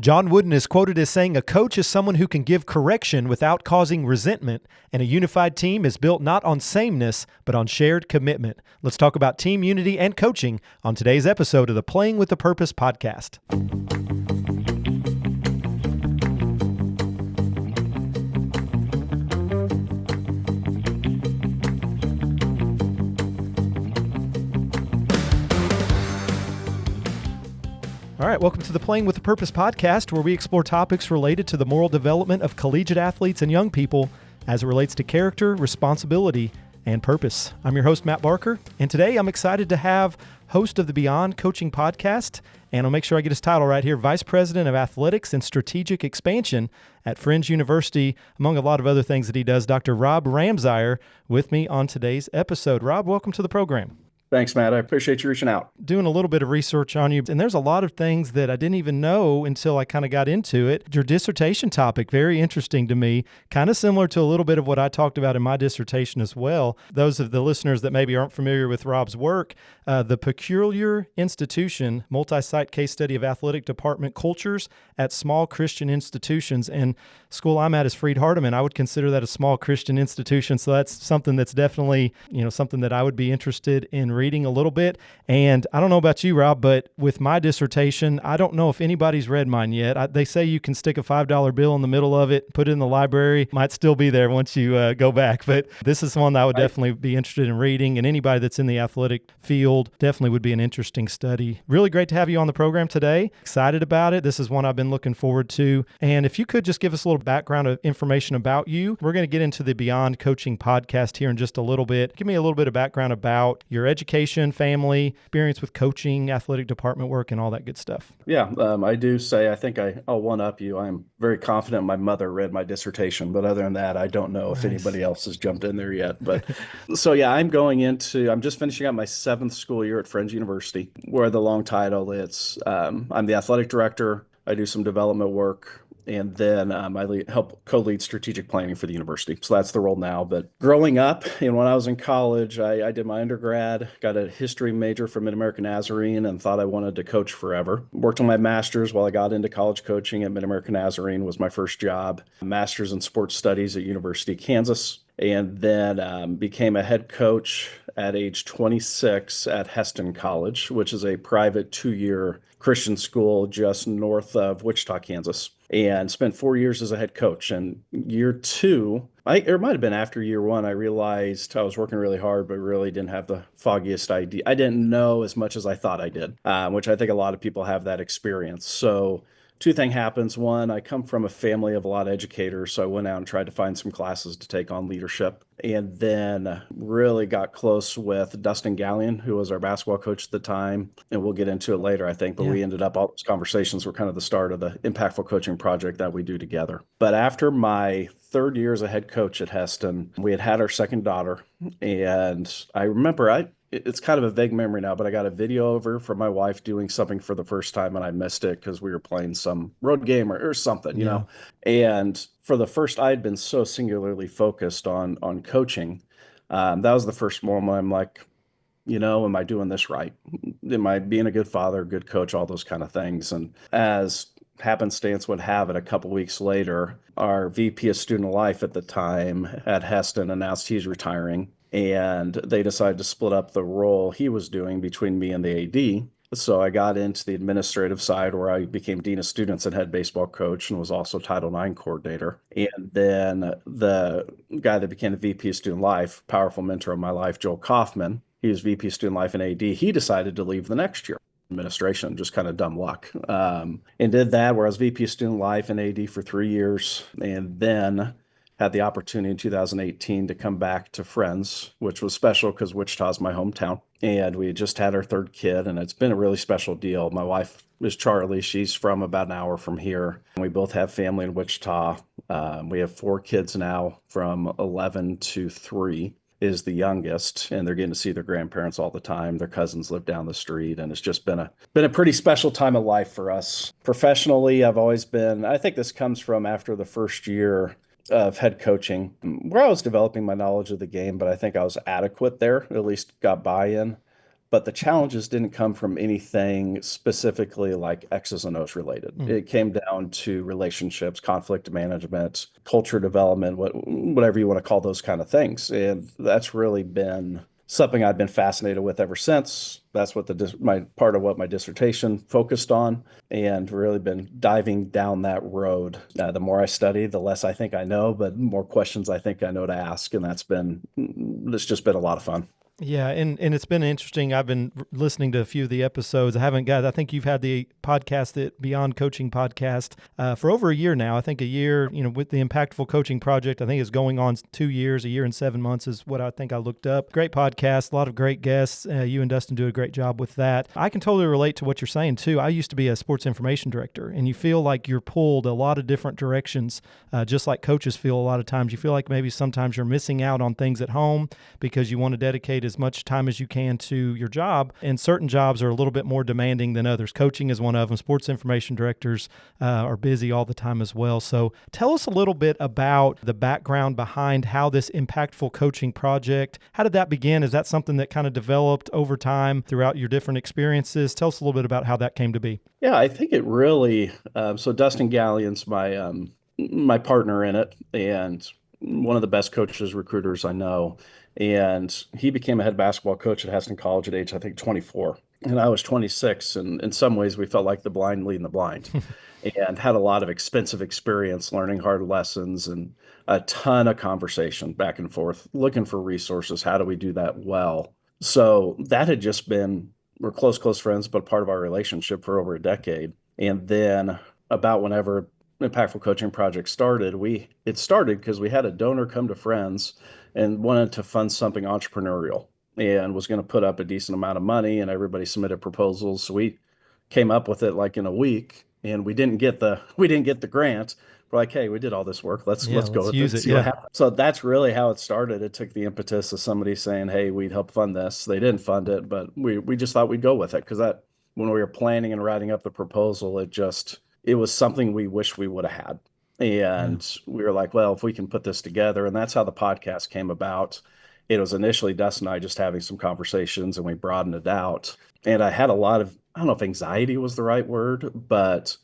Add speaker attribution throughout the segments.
Speaker 1: John Wooden is quoted as saying, "A coach is someone who can give correction without causing resentment, and a unified team is built not on sameness, but on shared commitment." Let's talk about team unity and coaching on today's episode of the Playing with a Purpose podcast. All right, welcome to the Playing with a Purpose podcast, where we explore topics related to the moral development of collegiate athletes and young people as it relates to character, responsibility, and purpose. I'm your host, Matt Barker, and today I'm excited to have host of the Beyond Coaching podcast, and I'll make sure I get his title right here, Vice President of Athletics and Strategic Expansion at Friends University, among a lot of other things that he does, Dr. Rob Ramseyer, with me on today's episode. Rob, welcome to the program.
Speaker 2: Thanks, Matt. I appreciate you reaching out.
Speaker 1: Doing a little bit of research on you, and there's a lot of things that I didn't even know until I kind of got into it. Your dissertation topic, very interesting to me, kind of similar to a little bit of what I talked about in my dissertation as well. Those of the listeners that maybe aren't familiar with Rob's work, the Peculiar Institution, multi-site case study of athletic department cultures at small Christian institutions. And school I'm at is Freed-Hardeman. I would consider that a small Christian institution. So that's something that's definitely, something that I would be interested in reading a little bit. And I don't know about you, Rob, but with my dissertation, I don't know if anybody's read mine yet. They say you can stick a $5 bill in the middle of it, put it in the library, might still be there once you go back. But this is one that I would definitely be interested in reading. And anybody that's in the athletic field definitely would be an interesting study. Really great to have you on the program today. Excited about it. This is one I've been looking forward to. And if you could just give us a little background of information about you. We're going to get into the Beyond Coaching podcast here in just a little bit. Give me a little bit of background about your education, family, experience with coaching, athletic department work, and all that good stuff.
Speaker 2: Yeah, I do say, I think I'll one-up you. I'm very confident my mother read my dissertation, but other than that, I don't know if anybody else has jumped in there yet. But so yeah, I'm just finishing up my 7th school year at Friends University, where the long title, I'm the athletic director. I do some development work. And then I help co-lead strategic planning for the university. So that's the role now. But growing up, and when I was in college, I did my undergrad, got a history major from Mid-American Nazarene, and thought I wanted to coach forever. Worked on my master's while I got into college coaching at Mid-American Nazarene was my first job. Master's in sports studies at University of Kansas. And then became a head coach at age 26 at Heston College, which is a private 2-year Christian school just north of Wichita, Kansas. And spent 4 years as a head coach. And year 2, it might have been after year 1, I realized I was working really hard, but really didn't have the foggiest idea. I didn't know as much as I thought I did, which I think a lot of people have that experience. So 2 things happens. One, I come from a family of a lot of educators, so I went out and tried to find some classes to take on leadership. And then really got close with Dustin Gallion, who was our basketball coach at the time. And we'll get into it later, I think. But we ended up, all those conversations were kind of the start of the impactful coaching project that we do together. But after my 3rd year as a head coach at Heston, we had our second daughter. And I remember it's kind of a vague memory now, but I got a video over from my wife doing something for the first time, and I missed it because we were playing some road game or something, you know. And for the first, I had been so singularly focused on coaching. That was the first moment I'm like, am I doing this right? Am I being a good father, good coach, all those kind of things? And as happenstance would have it, a couple weeks later, our VP of Student Life at the time at Heston announced he's retiring. And they decided to split up the role he was doing between me and the AD. So I got into the administrative side, where I became Dean of Students and head baseball coach, and was also Title IX coordinator. And then the guy that became the VP of Student Life, powerful mentor of my life, Joel Kaufman, he was VP of Student Life and AD. He decided to leave the next year. Administration, just kind of dumb luck. And did that, where I was VP of Student Life and AD for 3 years. And then had the opportunity in 2018 to come back to Friends, which was special because Wichita's my hometown. And we had just had our 3rd kid, and it's been a really special deal. My wife is Charlie. She's from about an hour from here. And we both have family in Wichita. We have 4 kids now, from 11 to 3 is the youngest, and they're getting to see their grandparents all the time. Their cousins live down the street, and it's just been a pretty special time of life for us. Professionally, I think this comes from after the first year of head coaching, where I was developing my knowledge of the game, but I think I was adequate there, at least got buy-in. but the challenges didn't come from anything specifically like X's and O's related.
Speaker 1: Mm.
Speaker 2: It came down to relationships, conflict management, culture development, whatever you want to call those kind of things. And that's really been something I've been fascinated with ever since. That's what my part of what my dissertation focused on, and really been diving down that road. The more I study, the less I think I know, but more questions I think I know to ask, and it's just been a lot of fun.
Speaker 1: Yeah, and it's been interesting. I've been listening to a few of the episodes. I think you've had the podcast, the Beyond Coaching podcast, for over a year now. I think a year, with the Impactful Coaching Project, I think is going on 2 years, a year and 7 months is what I think I looked up. Great podcast, a lot of great guests. You and Dustin do a great job with that. I can totally relate to what you're saying too. I used to be a sports information director, and you feel like you're pulled a lot of different directions, just like coaches feel a lot of times. You feel like maybe sometimes you're missing out on things at home because you want to dedicate as much time as you can to your job, and certain jobs are a little bit more demanding than others. Coaching is one of them. Sports information directors are busy all the time as well. So tell us a little bit about the background behind how this Impactful Coaching Project, how did that begin? Is that something that kind of developed over time throughout your different experiences? Tell us a little bit about how that came to be.
Speaker 2: Yeah, I think it really. So Dustin Gallion's my partner in it, and one of the best coaches, recruiters I know. And he became a head basketball coach at Hesston College at age, I think, 24. And I was 26. And in some ways, we felt like the blind leading the blind and had a lot of expensive experience learning hard lessons and a ton of conversation back and forth, looking for resources. How do we do that well? So that had just been, we're close friends, but part of our relationship for over a decade. And then about whenever Impactful Coaching Project started, it started because we had a donor come to friends and wanted to fund something entrepreneurial and was going to put up a decent amount of money, and everybody submitted proposals. So we came up with it like in a week, and we didn't get the grant. We're like, hey, we did all this work. Let's go with
Speaker 1: use
Speaker 2: it,
Speaker 1: it.
Speaker 2: see what happens. So that's really how it started. It took the impetus of somebody saying, hey, we'd help fund this. They didn't fund it, but we just thought we'd go with it because that when we were planning and writing up the proposal, it was something we wish we would have had. And we were like, well, if we can put this together, and that's how the podcast came about. It was initially Dustin and I just having some conversations, and we broadened it out. And I had a lot of, I don't know if anxiety was the right word, but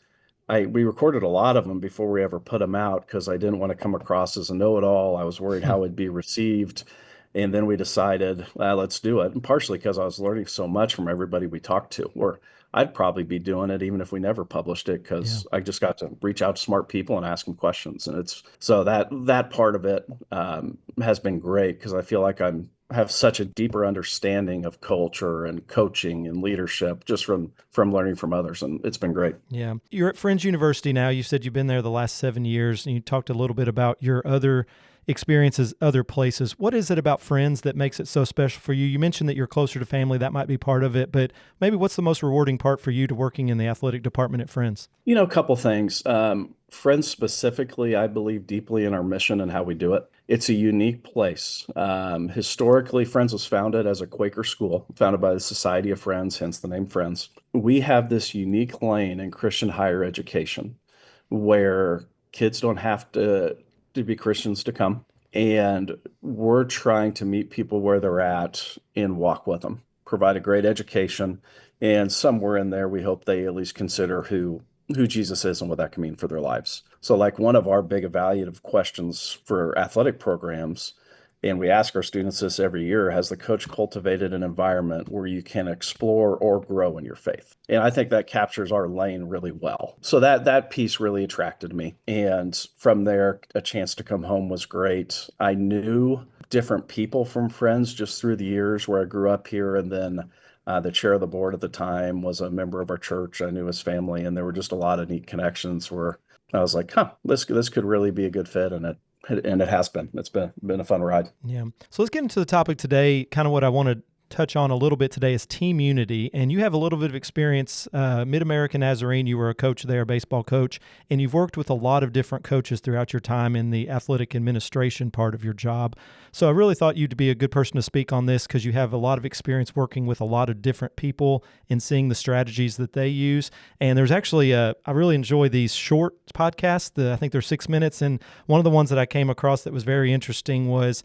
Speaker 2: we recorded a lot of them before we ever put them out because I didn't want to come across as a know-it-all. I was worried how it'd be received. And then we decided, let's do it. And partially because I was learning so much from everybody we talked to, or I'd probably be doing it even if we never published it because I just got to reach out to smart people and ask them questions. And it's so that part of it has been great because I feel like have such a deeper understanding of culture and coaching and leadership just from learning from others. And it's been great.
Speaker 1: Yeah. You're at Friends University now. You said you've been there the last 7 years, and you talked a little bit about your other experiences other places. What is it about Friends that makes it so special for you? You mentioned that you're closer to family. That might be part of it, but maybe what's the most rewarding part for you to working in the athletic department at Friends?
Speaker 2: A couple things. Friends specifically, I believe deeply in our mission and how we do it. It's a unique place. Historically, Friends was founded as a Quaker school, founded by the Society of Friends, hence the name Friends. We have this unique lane in Christian higher education where kids don't have to be Christians to come. And we're trying to meet people where they're at and walk with them, provide a great education. And somewhere in there, we hope they at least consider who Jesus is and what that can mean for their lives. So like one of our big evaluative questions for athletic programs, and we ask our students this every year, has the coach cultivated an environment where you can explore or grow in your faith? And I think that captures our lane really well. So that piece really attracted me. And from there, a chance to come home was great. I knew different people from Friends just through the years where I grew up here. And then the chair of the board at the time was a member of our church. I knew his family, and there were just a lot of neat connections where I was like, this could really be a good fit. And it has been. It's been a fun ride.
Speaker 1: Yeah. So let's get into the topic today. Kind of what I want to touch on a little bit today is team unity. And you have a little bit of experience, Mid-American Nazarene. You were a coach there, a baseball coach, and you've worked with a lot of different coaches throughout your time in the athletic administration part of your job. So I really thought you'd be a good person to speak on this because you have a lot of experience working with a lot of different people and seeing the strategies that they use. And there's actually I really enjoy these short podcasts. I think they're 6 minutes. And one of the ones that I came across that was very interesting was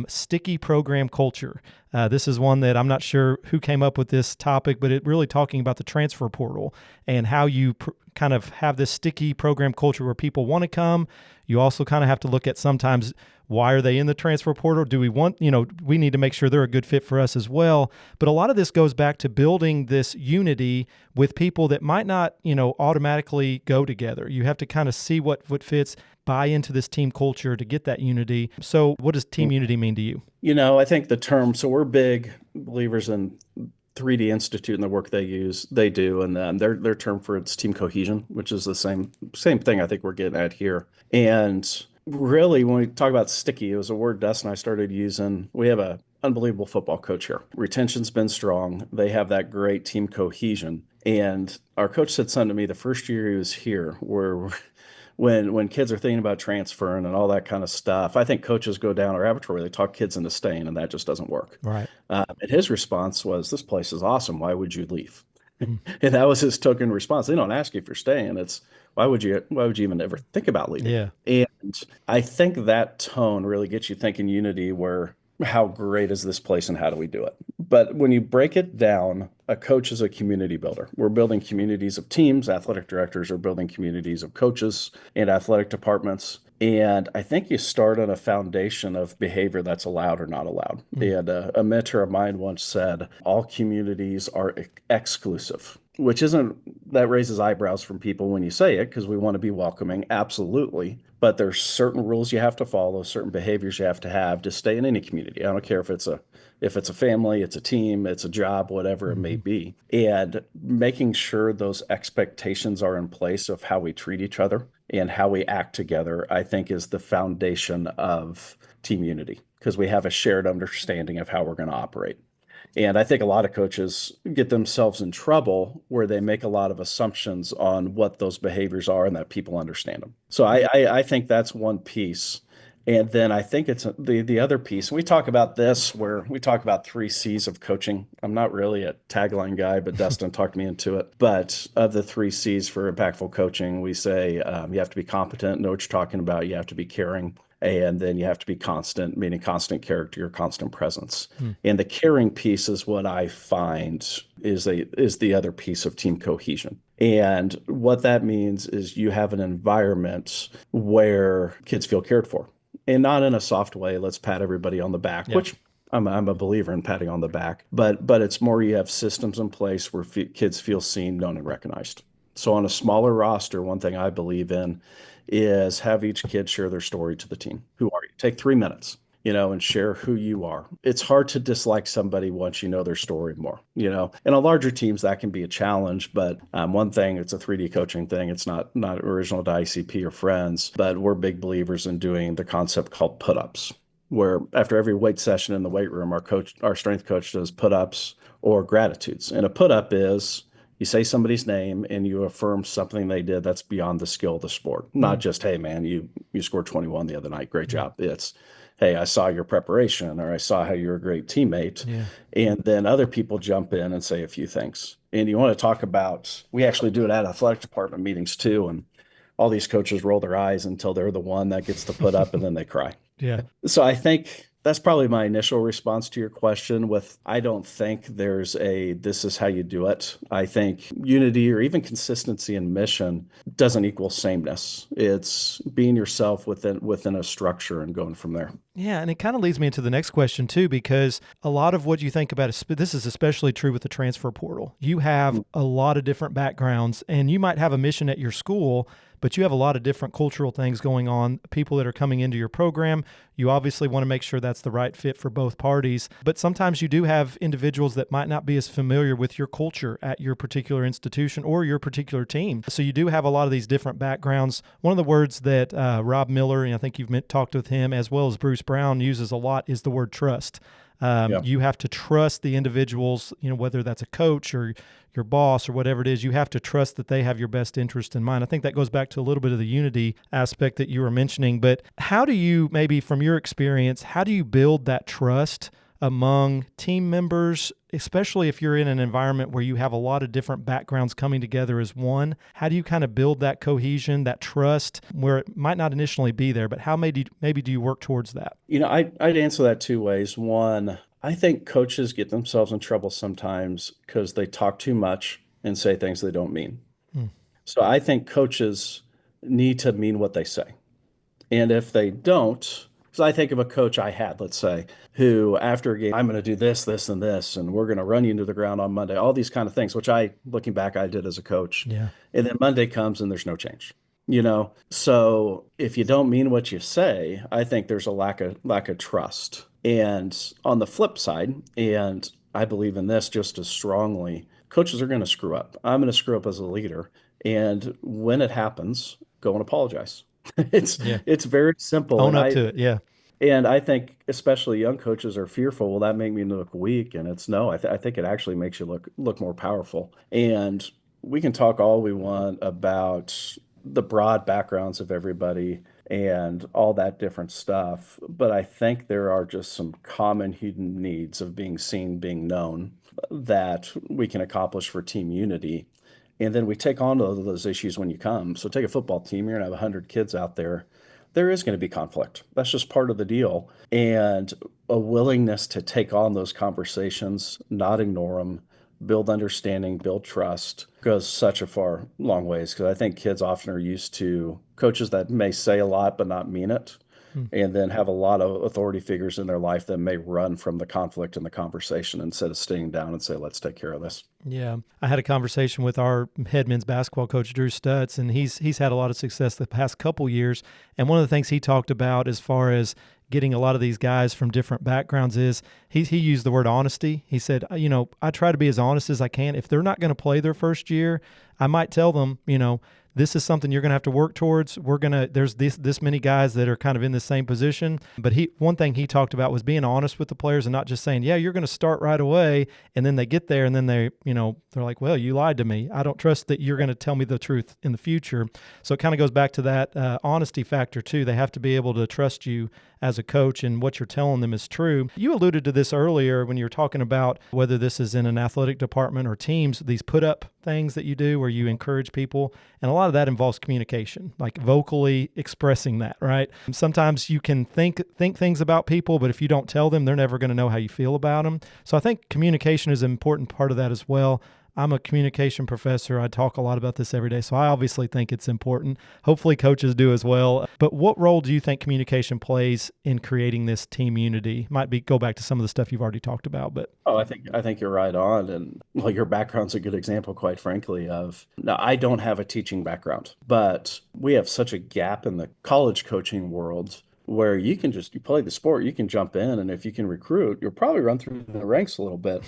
Speaker 1: sticky program culture. This is one that I'm not sure who came up with this topic, but it really talking about the transfer portal and how you kind of have this sticky program culture where people want to come. You also kind of have to look at sometimes, why are they in the transfer portal? Do we want, we need to make sure they're a good fit for us as well. But a lot of this goes back to building this unity with people that might not, automatically go together. You have to kind of see what fits, buy into this team culture to get that unity. So what does team unity mean to you?
Speaker 2: I think the term, so we're big believers in 3D Institute and the work they do, and their term for it's team cohesion, which is the same thing I think we're getting at here. And really, when we talk about sticky, it was a word Dustin and I started using. We have a unbelievable football coach here. Retention's been strong. They have that great team cohesion. And our coach said something to me the first year he was here, where when kids are thinking about transferring and all that kind of stuff, I think coaches go down a rabbit hole where they talk kids into staying, and that just doesn't work.
Speaker 1: Right.
Speaker 2: And his response was, "This place is awesome. Why would you leave?" And that was his token response. They don't ask you for staying. It's why would you even ever think about leaving?
Speaker 1: Yeah.
Speaker 2: And I think that tone really gets you thinking unity, where how great is this place and how do we do it? But when you break it down, a coach is a community builder. We're building communities of teams. Athletic directors are building communities of coaches and athletic departments. And I think you start on a foundation of behavior that's allowed or not allowed. And a mentor of mine once said, all communities are exclusive, which that raises eyebrows from people when you say it, because we want to be welcoming, absolutely. But there's certain rules you have to follow, certain behaviors you have to stay in any community. I don't care if it's a family, it's a team, it's a job, whatever it may be. And making sure those expectations are in place of how we treat each other and how we act together, I think is the foundation of team unity, because we have a shared understanding of how we're going to operate. And I think a lot of coaches get themselves in trouble where they make a lot of assumptions on what those behaviors are and that people understand them. So I think that's one piece. And then I think it's the other piece. We talk about this where we talk about 3 C's of coaching. I'm not really a tagline guy, but Dustin talked me into it. But of the 3 C's for impactful coaching, we say you have to be competent, know what you're talking about. You have to be caring. And then you have to be constant, meaning constant character or constant presence. And the caring piece is what I find is the other piece of team cohesion. And what that means is you have an environment where kids feel cared for, and not in a soft way. Let's pat everybody on the back, which I'm a believer in patting on the back, but it's more you have systems in place where kids feel seen, known, and recognized. So on a smaller roster, one thing I believe in is have each kid share their story to the team. Who are you? Take 3 minutes, and share who you are. It's hard to dislike somebody once you know their story more, In a larger teams, that can be a challenge, but one thing, it's a 3D coaching thing. It's not original to ICP or friends, but we're big believers in doing the concept called put-ups, where after every weight session in the weight room, our strength coach does put-ups or gratitudes. And a put-up is you say somebody's name and you affirm something they did that's beyond the skill of the sport. Not just, hey, man, you scored 21 the other night. Great job. It's, hey, I saw your preparation, or I saw how you're a great teammate.
Speaker 1: Yeah.
Speaker 2: And then other people jump in and say a few things. And you want to talk about, we actually do it at athletic department meetings too. And all these coaches roll their eyes until they're the one that gets to put up and then they cry.
Speaker 1: Yeah.
Speaker 2: So I think that's probably my initial response to your question. I don't think there's this is how you do it. I think unity or even consistency in mission doesn't equal sameness. It's being yourself within a structure and going from there.
Speaker 1: Yeah, and it kind of leads me into the next question too, because a lot of what you think about this is especially true with the transfer portal. You have a lot of different backgrounds, and you might have a mission at your school, but you have a lot of different cultural things going on, people that are coming into your program. You obviously want to make sure that's the right fit for both parties, but sometimes you do have individuals that might not be as familiar with your culture at your particular institution or your particular team. So you do have a lot of these different backgrounds. One of the words that Rob Miller, and I think you've talked with him, as well as Bruce Brown, uses a lot is the word trust. You have to trust the individuals, whether that's a coach or your boss or whatever it is, you have to trust that they have your best interest in mind. I think that goes back to a little bit of the unity aspect that you were mentioning, but how do you, maybe from your experience, how do you build that trust among team members, especially if you're in an environment where you have a lot of different backgrounds coming together as one? How do you kind of build that cohesion, that trust, where it might not initially be there, but how maybe do you work towards that?
Speaker 2: I'd answer that 2 ways. One, I think coaches get themselves in trouble sometimes because they talk too much and say things they don't mean.
Speaker 1: Mm,
Speaker 2: So I think coaches need to mean what they say. And if they don't, because I think of a coach I had, let's say, who after a game, I'm going to do this, this, and this, and we're going to run you into the ground on Monday, all these kind of things, which looking back, I did as a coach.
Speaker 1: yeah.
Speaker 2: And then Monday comes and there's no change, So if you don't mean what you say, I think there's a lack of trust. And on the flip side, and I believe in this just as strongly, coaches are going to screw up. I'm going to screw up as a leader. And when it happens, go and apologize. It's
Speaker 1: Yeah.
Speaker 2: it's very simple,
Speaker 1: Own
Speaker 2: and
Speaker 1: up
Speaker 2: I
Speaker 1: to it. Yeah.
Speaker 2: and I think especially young coaches are fearful. Will that make me look weak? And it's no. I think it actually makes you look more powerful. And we can talk all we want about the broad backgrounds of everybody and all that different stuff, but I think there are just some common hidden needs of being seen, being known that we can accomplish for team unity. And then we take on those issues when you come. So take a football team, you're gonna have 100 kids out there. There is going to be conflict. That's just part of the deal. And a willingness to take on those conversations, not ignore them, build understanding, build trust goes such a far long ways. Because I think kids often are used to coaches that may say a lot but not mean it,
Speaker 1: Mm.
Speaker 2: and then have a lot of authority figures in their life that may run from the conflict and the conversation instead of staying down and say, let's take care of this.
Speaker 1: Yeah, I had a conversation with our head men's basketball coach, Drew Stutz, and he's had a lot of success the past couple years. And one of the things he talked about as far as getting a lot of these guys from different backgrounds is he used the word honesty. He said, I try to be as honest as I can. If they're not going to play their first year, I might tell them, this is something you're going to have to work towards. There's this many guys that are kind of in the same position. But one thing he talked about was being honest with the players and not just saying, yeah, you're going to start right away. And then they get there and then they're like, well, you lied to me. I don't trust that you're going to tell me the truth in the future. So it kind of goes back to that honesty factor too. They have to be able to trust you as a coach and what you're telling them is true. You alluded to this earlier when you were talking about whether this is in an athletic department or teams, these put up things that you do where you encourage people. And a lot of that involves communication, like vocally expressing that, right? Sometimes you can think things about people, but if you don't tell them, they're never going to know how you feel about them. So I think communication is an important part of that as well. I'm a communication professor. I talk a lot about this every day, so I obviously think it's important. Hopefully coaches do as well. But what role do you think communication plays in creating this team unity? Go back to some of the stuff you've already talked about, but
Speaker 2: I think you're right on. And well, your background's a good example, quite frankly, of now I don't have a teaching background, but we have such a gap in the college coaching world where you play the sport, you can jump in, and if you can recruit, you'll probably run through the ranks a little bit.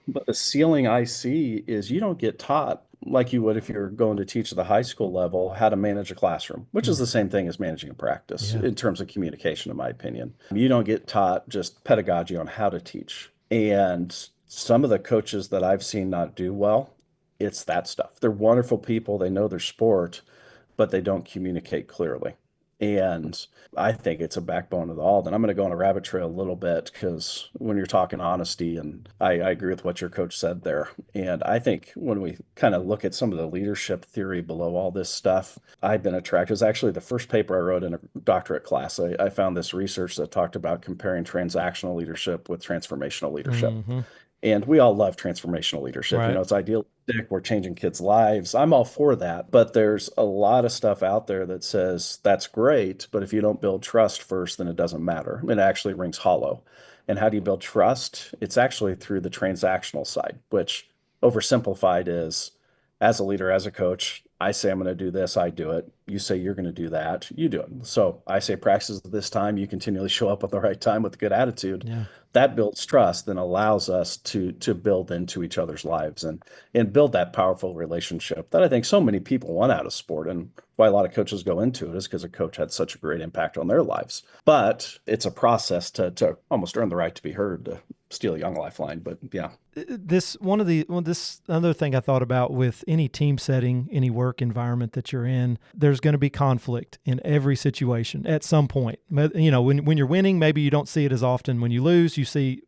Speaker 2: But the ceiling I see is you don't get taught like you would if you're going to teach at the high school level how to manage a classroom, which is the same thing as managing a practice
Speaker 1: Yeah.
Speaker 2: in terms of communication, in my opinion. You don't get taught just pedagogy on how to teach. And some of the coaches that I've seen not do well, it's that stuff. They're wonderful people, they know their sport, but they don't communicate clearly. And I think it's a backbone of all. Then I'm going to go on a rabbit trail a little bit because when you're talking honesty, and I agree with what your coach said there. And I think when we kind of look at some of the leadership theory below all this stuff, I've been attracted. It was actually the first paper I wrote in a doctorate class. I found this research that talked about comparing transactional leadership with transformational leadership.
Speaker 1: Mm-hmm.
Speaker 2: And we all love transformational leadership.
Speaker 1: Right.
Speaker 2: It's idealistic. We're changing kids' lives. I'm all for that. But there's a lot of stuff out there that says that's great, but if you don't build trust first, then it doesn't matter. It actually rings hollow. And how do you build trust? It's actually through the transactional side, which oversimplified is as a leader, as a coach, I say I'm going to do this, I do it. You say you're going to do that, you do it. So I say practice at this time, you continually show up at the right time with a good attitude.
Speaker 1: Yeah.
Speaker 2: That builds trust and allows us to build into each other's lives and build that powerful relationship that I think so many people want out of sport, and why a lot of coaches go into it is because a coach had such a great impact on their lives. But it's a process to almost earn the right to be heard, to steal a young lifeline. But yeah.
Speaker 1: This other thing I thought about with any team setting, any work environment that you're in, there's going to be conflict in every situation at some point. When you're winning, maybe you don't see it as often. When you lose, you see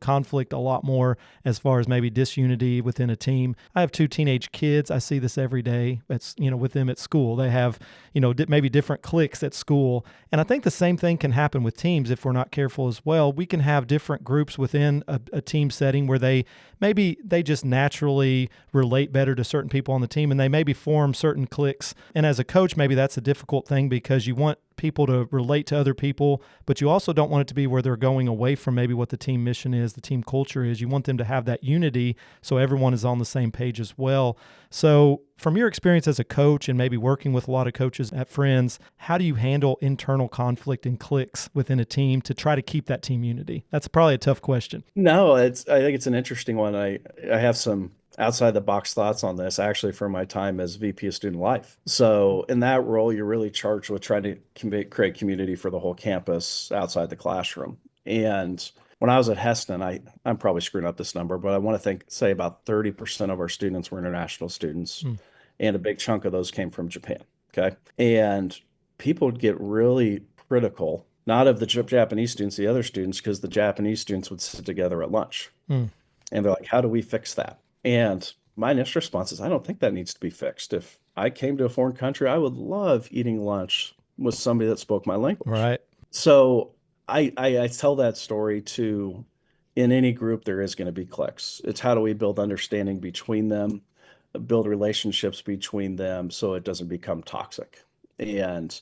Speaker 1: conflict a lot more as far as maybe disunity within a team. I have two teenage kids. I see this every day. It's, with them at school. They have, maybe different cliques at school. And I think the same thing can happen with teams if we're not careful as well. We can have different groups within a team setting where they just naturally relate better to certain people on the team, and they maybe form certain cliques. And as a coach, maybe that's a difficult thing because you want people to relate to other people, but you also don't want it to be where they're going away from maybe what the team mission is, the team culture is. You want them to have that unity so everyone is on the same page as well. So from your experience as a coach and maybe working with a lot of coaches at Friends, how do you handle internal conflict and cliques within a team to try to keep that team unity? That's probably a tough question.
Speaker 2: No, I think it's an interesting one. I have some outside the box thoughts on this actually from my time as VP of Student Life. So in that role, you're really charged with trying to create community for the whole campus outside the classroom. And when I was at Heston, I'm probably screwing up this number, but I want to say about 30% of our students were international students, and a big chunk of those came from Japan. Okay. And people would get really critical, not of the Japanese students, the other students, because the Japanese students would sit together at lunch. And they're like, how do we fix that? And my initial response is, I don't think that needs to be fixed. If I came to a foreign country, I would love eating lunch with somebody that spoke my language.
Speaker 1: Right.
Speaker 2: So I tell that story to, in any group, there is going to be cliques. It's how do we build understanding between them, build relationships between them so it doesn't become toxic. And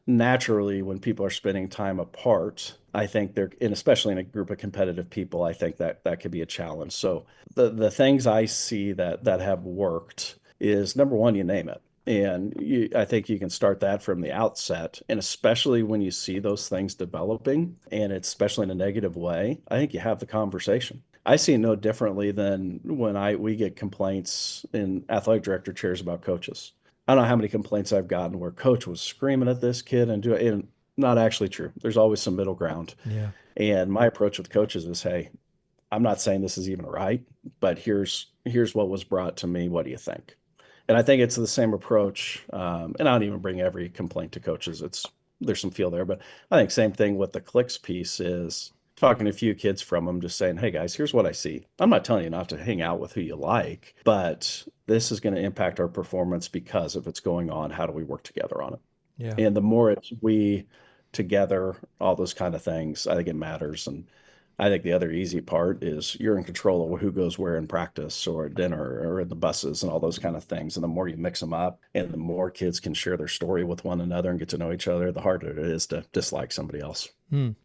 Speaker 2: naturally, when people are spending time apart, I think and especially in a group of competitive people, I think that could be a challenge. So the things I see that have worked is, number one, you name it. And I think you can start that from the outset. And especially when you see those things developing, and it's especially in a negative way, I think you have the conversation. I see it no differently than when we get complaints in athletic director chairs about coaches. I don't know how many complaints I've gotten where coach was screaming at this kid and not actually true. There's always some middle ground.
Speaker 1: Yeah.
Speaker 2: And my approach with coaches is, hey, I'm not saying this is even right, but here's what was brought to me. What do you think? And I think it's the same approach. And I don't even bring every complaint to coaches. There's some feel there, but I think same thing with the clicks piece is talking to a few kids from them, just saying, hey guys, here's what I see. I'm not telling you not to hang out with who you like, but this is going to impact our performance because of what's going on. How do we work together on it?
Speaker 1: Yeah.
Speaker 2: And the more it's we together, all those kind of things, I think it matters. And I think the other easy part is you're in control of who goes where in practice or at dinner or in the buses and all those kind of things. And the more you mix them up and the more kids can share their story with one another and get to know each other, the harder it is to dislike somebody else.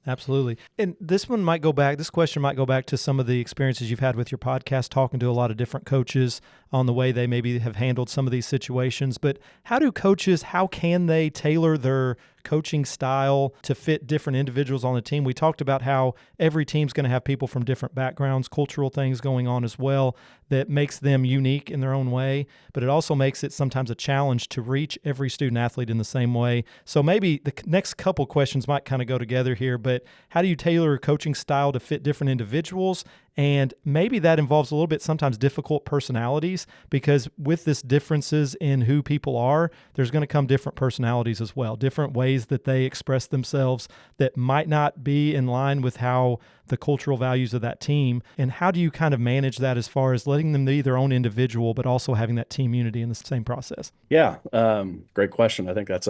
Speaker 1: Absolutely. And this question might go back to some of the experiences you've had with your podcast, talking to a lot of different coaches on the way they maybe have handled some of these situations. But how can they tailor their coaching style to fit different individuals on the team? We talked about how every team's going to have people from different backgrounds, cultural things going on as well, that makes them unique in their own way, but it also makes it sometimes a challenge to reach every student athlete in the same way. So maybe the next couple questions might kind of go together here, but how do you tailor a coaching style to fit different individuals? And maybe that involves a little bit sometimes difficult personalities, because with this differences in who people are, there's going to come different personalities as well, different ways that they express themselves that might not be in line with how the cultural values of that team. And how do you kind of manage that as far as letting them be their own individual, but also having that team unity in the same process?
Speaker 2: Yeah, great question. I think that's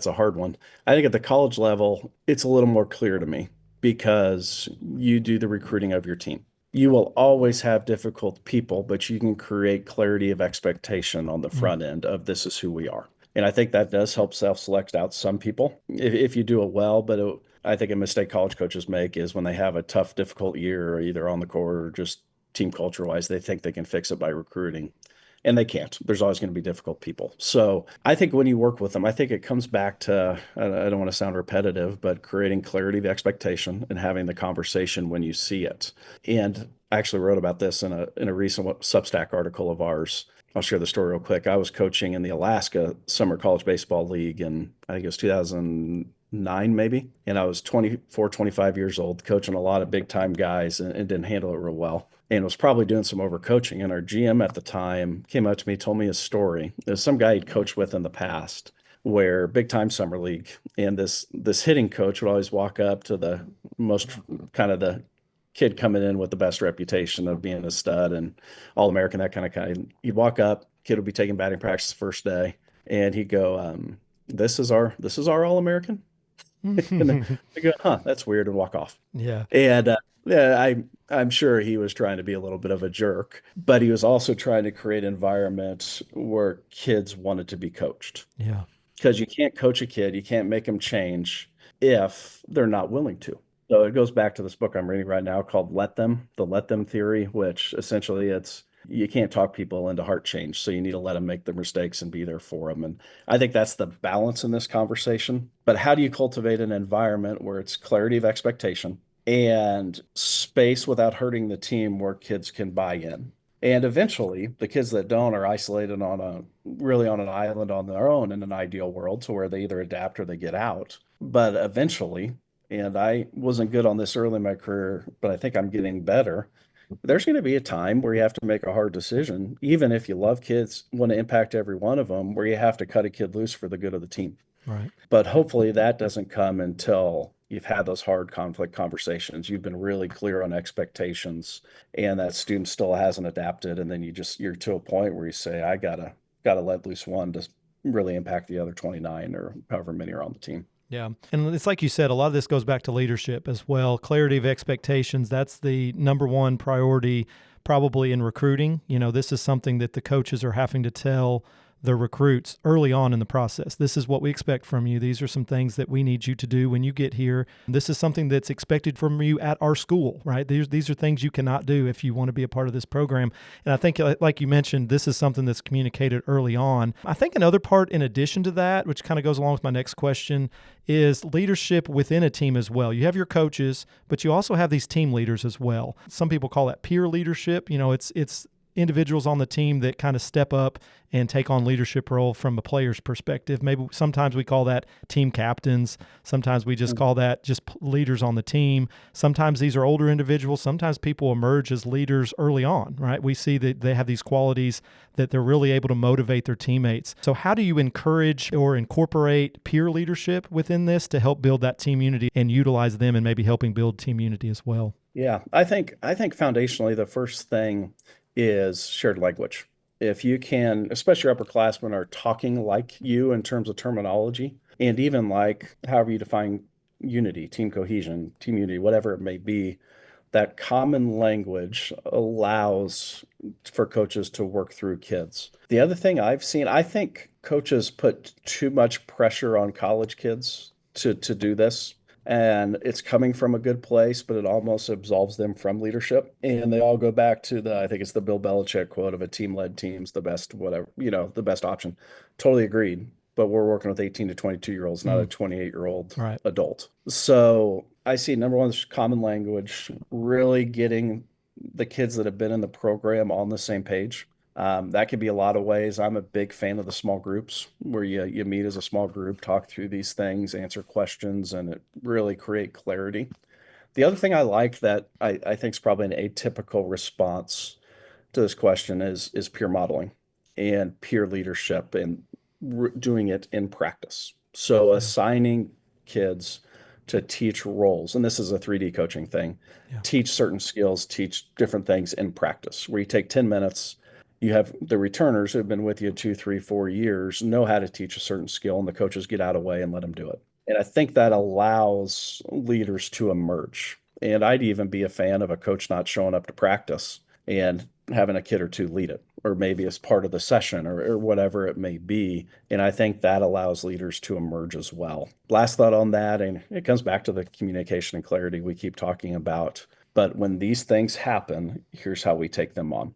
Speaker 2: a hard one. I think at the college level, it's a little more clear to me because you do the recruiting of your team. You will always have difficult people, but you can create clarity of expectation on the front end of this is who we are. And I think that does help self-select out some people if you do it well. But I think a mistake college coaches make is when they have a tough, difficult year, either on the court or just team culture-wise, they think they can fix it by recruiting. And they can't. There's always going to be difficult people. So I think when you work with them, I think it comes back to, I don't want to sound repetitive, but creating clarity of expectation and having the conversation when you see it. And I actually wrote about this in a recent Substack article of ours. I'll share the story real quick. I was coaching in the Alaska Summer College Baseball League, and I think it was 2009 maybe. And I was 24, 25 years old, coaching a lot of big time guys and didn't handle it real well. And was probably doing some overcoaching. And our GM at the time came up to me, told me a story. There's some guy he'd coached with in the past, where big time summer league, and this hitting coach would always walk up to the most kind of the kid coming in with the best reputation of being a stud and all American, that kind of guy. He'd walk up, kid would be taking batting practice the first day, and he'd go, this is our All American. And they go, huh, that's weird, and walk off.
Speaker 1: Yeah.
Speaker 2: And yeah, I'm sure he was trying to be a little bit of a jerk, but he was also trying to create an environment where kids wanted to be coached.
Speaker 1: Yeah.
Speaker 2: Because you can't coach a kid, you can't make them change if they're not willing to. So it goes back to this book I'm reading right now called the Let Them Theory, which essentially it's you can't talk people into heart change. So you need to let them make their mistakes and be there for them. And I think that's the balance in this conversation. But how do you cultivate an environment where it's clarity of expectation and space without hurting the team where kids can buy in? And eventually, the kids that don't are isolated on a really on an island on their own in an ideal world to where they either adapt or they get out. But eventually, and I wasn't good on this early in my career, but I think I'm getting better. There's going to be a time where you have to make a hard decision, even if you love kids, want to impact every one of them, where you have to cut a kid loose for the good of the team.
Speaker 1: Right.
Speaker 2: But hopefully that doesn't come until you've had those hard conflict conversations. You've been really clear on expectations and that student still hasn't adapted. And then you're to a point where you say, I gotta let loose one to really impact the other 29 or however many are on the team.
Speaker 1: Yeah. And it's like you said, a lot of this goes back to leadership as well. Clarity of expectations, that's the number one priority probably in recruiting. This is something that the coaches are having to tell the recruits early on in the process. This is what we expect from you. These are some things that we need you to do when you get here. This is something that's expected from you at our school, right? These are things you cannot do if you want to be a part of this program. And I think, like you mentioned, this is something that's communicated early on. I think another part in addition to that, which kind of goes along with my next question, is leadership within a team as well. You have your coaches, but you also have these team leaders as well. Some people call that peer leadership. It's individuals on the team that kind of step up and take on leadership role from a player's perspective. Maybe sometimes we call that team captains. Sometimes we just call that just leaders on the team. Sometimes these are older individuals. Sometimes people emerge as leaders early on, right? We see that they have these qualities that they're really able to motivate their teammates. So how do you encourage or incorporate peer leadership within this to help build that team unity and utilize them and maybe helping build team unity as well?
Speaker 2: Yeah, I think foundationally the first thing is shared language. If you can, especially your upperclassmen are talking like you in terms of terminology, and even like however you define unity, team cohesion, team unity, whatever it may be, that common language allows for coaches to work through kids. The other thing I've seen, I think coaches put too much pressure on college kids to do this. And it's coming from a good place, but it almost absolves them from leadership. And they all go back to I think it's the Bill Belichick quote of a team-led team's the best, whatever, the best option. Totally agreed. But we're working with 18 to 22-year-olds, not a 28-year-old
Speaker 1: Right.
Speaker 2: adult. So I see number one, is common language, really getting the kids that have been in the program on the same page. That could be a lot of ways. I'm a big fan of the small groups where you meet as a small group, talk through these things, answer questions, and it really create clarity. The other thing I like that I think is probably an atypical response to this question is peer modeling and peer leadership and doing it in practice. So
Speaker 1: Yeah.
Speaker 2: assigning kids to teach roles, and this is a 3D coaching thing,
Speaker 1: Yeah.
Speaker 2: teach certain skills, teach different things in practice, where you take 10 minutes, you have the returners who have been with you 2, 3, 4 years, know how to teach a certain skill, and the coaches get out of the way and let them do it. And I think that allows leaders to emerge. And I'd even be a fan of a coach not showing up to practice and having a kid or two lead it, or maybe as part of the session or whatever it may be. And I think that allows leaders to emerge as well. Last thought on that, and it comes back to the communication and clarity we keep talking about. But when these things happen, here's how we take them on.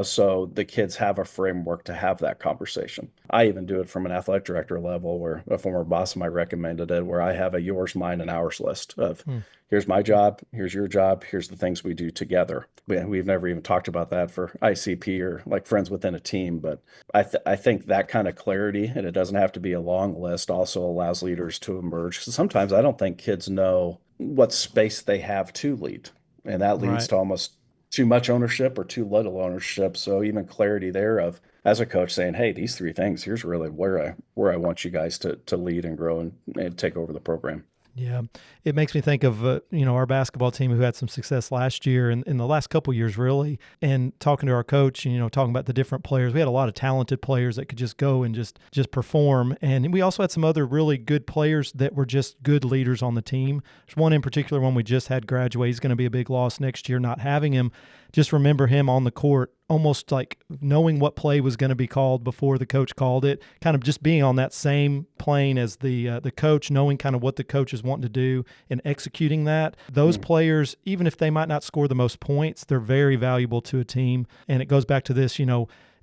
Speaker 2: So the kids have a framework to have that conversation. I even do it from an athletic director level where a former boss of mine recommended it, where I have a yours, mine, and ours list of here's my job, here's your job, here's the things we do together. We've never even talked about that for ICP or like friends within a team, but I think that kind of clarity, and it doesn't have to be a long list, also allows leaders to emerge. 'Cause sometimes I don't think kids know what space they have to lead, and that leads
Speaker 1: Right.
Speaker 2: to almost too much ownership or too little ownership. So even clarity there of as a coach saying, hey, these three things, here's really where I want you guys to lead and grow and take over the program.
Speaker 1: Yeah, it makes me think of our basketball team who had some success last year and in the last couple of years really. And talking to our coach, and talking about the different players, we had a lot of talented players that could just go and just perform. And we also had some other really good players that were just good leaders on the team. There's one in particular, one we just had graduate. He's going to be a big loss next year. Not having him, just remember him on the court, almost like knowing what play was going to be called before the coach called it, kind of just being on that same plane as the coach, knowing kind of what the coach is wanting to do and executing that. Those players, even if they might not score the most points, they're very valuable to a team. And it goes back to this,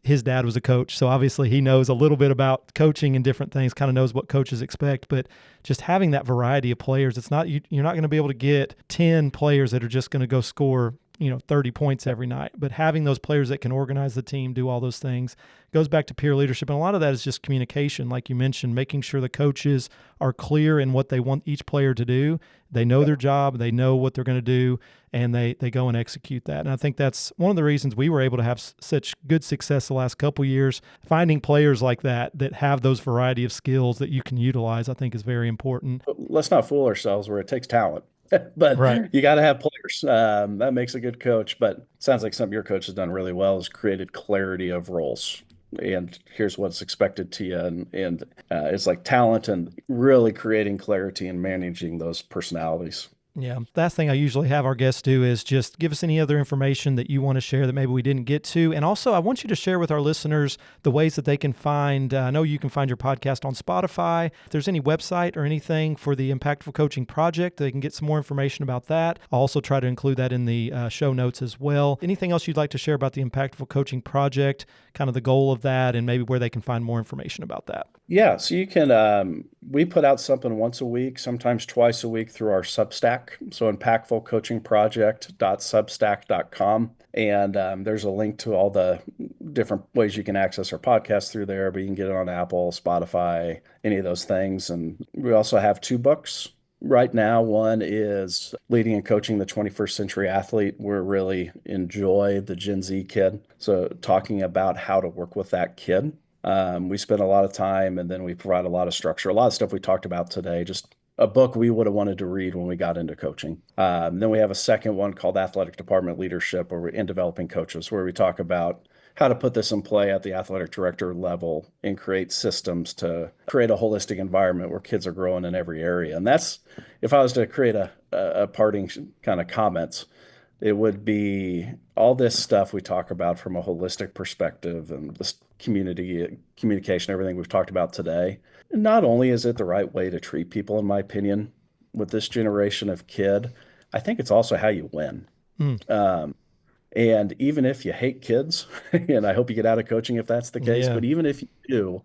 Speaker 1: his dad was a coach, so obviously he knows a little bit about coaching and different things, kind of knows what coaches expect. But just having that variety of players, it's not you're not going to be able to get 10 players that are just going to go score 30 points every night. But having those players that can organize the team, do all those things, goes back to peer leadership. And a lot of that is just communication, like you mentioned, making sure the coaches are clear in what they want each player to do. They know their job, they know what they're going to do, and they go and execute that. And I think that's one of the reasons we were able to have such good success the last couple of years. Finding players like that have those variety of skills that you can utilize, I think is very important.
Speaker 2: Let's not fool ourselves where it takes talent. But
Speaker 1: right.
Speaker 2: You got to have players. That makes a good coach. But it sounds like something your coach has done really well is created clarity of roles. And here's what's expected to you. And it's like talent and really creating clarity and managing those personalities.
Speaker 1: Yeah. Last thing I usually have our guests do is just give us any other information that you want to share that maybe we didn't get to. And also, I want you to share with our listeners the ways that they can find, I know you can find your podcast on Spotify. If there's any website or anything for the Impactful Coaching Project, they can get some more information about that. I'll also try to include that in the show notes as well. Anything else you'd like to share about the Impactful Coaching Project, kind of the goal of that, and maybe where they can find more information about that?
Speaker 2: Yeah, so you can, we put out something once a week, sometimes twice a week through our Substack. So impactfulcoachingproject.substack.com. And there's a link to all the different ways you can access our podcast through there, but you can get it on Apple, Spotify, any of those things. And we also have 2 books. Right now, one is Leading and Coaching the 21st Century Athlete. We really enjoy the Gen Z kid. So talking about how to work with that kid. We spend a lot of time, and then we provide a lot of structure, a lot of stuff we talked about today, just a book we would have wanted to read when we got into coaching. Then we have a second one called Athletic Department Leadership, where we're in developing coaches, where we talk about how to put this in play at the athletic director level and create systems to create a holistic environment where kids are growing in every area. And that's, if I was to create a parting kind of comments, it would be all this stuff we talk about from a holistic perspective and this communication, everything we've talked about today. Not only is it the right way to treat people, in my opinion, with this generation of kid, I think it's also how you win. And even if you hate kids, and I hope you get out of coaching if that's the case, but even if you do,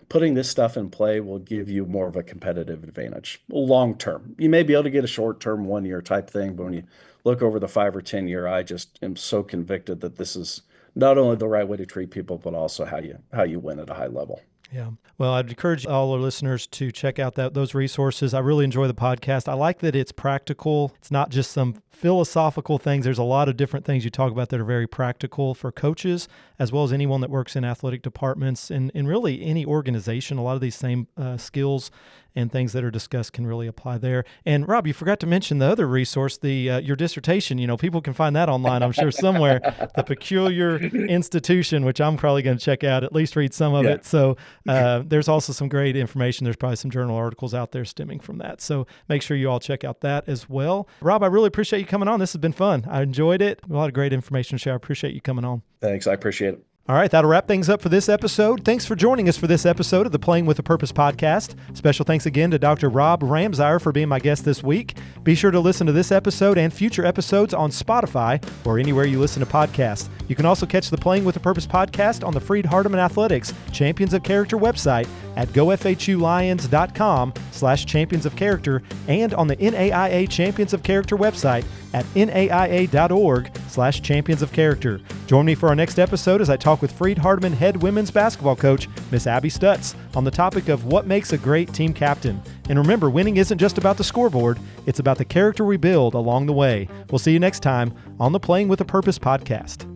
Speaker 2: putting this stuff in play will give you more of a competitive advantage long term. You may be able to get a short term 1-year type thing, but when you look over the 5 or 10 year, I just am so convicted that this is not only the right way to treat people, but also how you win at a high level.
Speaker 1: Yeah. Well, I'd encourage all our listeners to check out those resources. I really enjoy the podcast. I like that it's practical. It's not just some philosophical things. There's a lot of different things you talk about that are very practical for coaches, as well as anyone that works in athletic departments and really any organization. A lot of these same skills and things that are discussed can really apply there. And Rob, you forgot to mention the other resource, your dissertation. People can find that online, I'm sure, somewhere. The Peculiar Institution, which I'm probably going to check out, at least read some of it. So there's also some great information. There's probably some journal articles out there stemming from that. So make sure you all check out that as well. Rob, I really appreciate you coming on. This has been fun. I enjoyed it. A lot of great information to share. I appreciate you coming on.
Speaker 2: Thanks. I appreciate it.
Speaker 1: All right, that'll wrap things up for this episode. Thanks for joining us for this episode of the Playing with a Purpose podcast. Special thanks again to Dr. Rob Ramseyer for being my guest this week. Be sure to listen to this episode and future episodes on Spotify or anywhere you listen to podcasts. You can also catch the Playing with a Purpose podcast on the Freed Hardeman Athletics Champions of Character website at gofhulions.com/champions of character and on the NAIA Champions of Character website at naia.org/champions of character. Join me for our next episode as I talk with Freed Hardeman head women's basketball coach, Miss Abby Stutz, on the topic of what makes a great team captain. And remember, winning isn't just about the scoreboard, it's about the character we build along the way. We'll see you next time on the Playing with a Purpose podcast.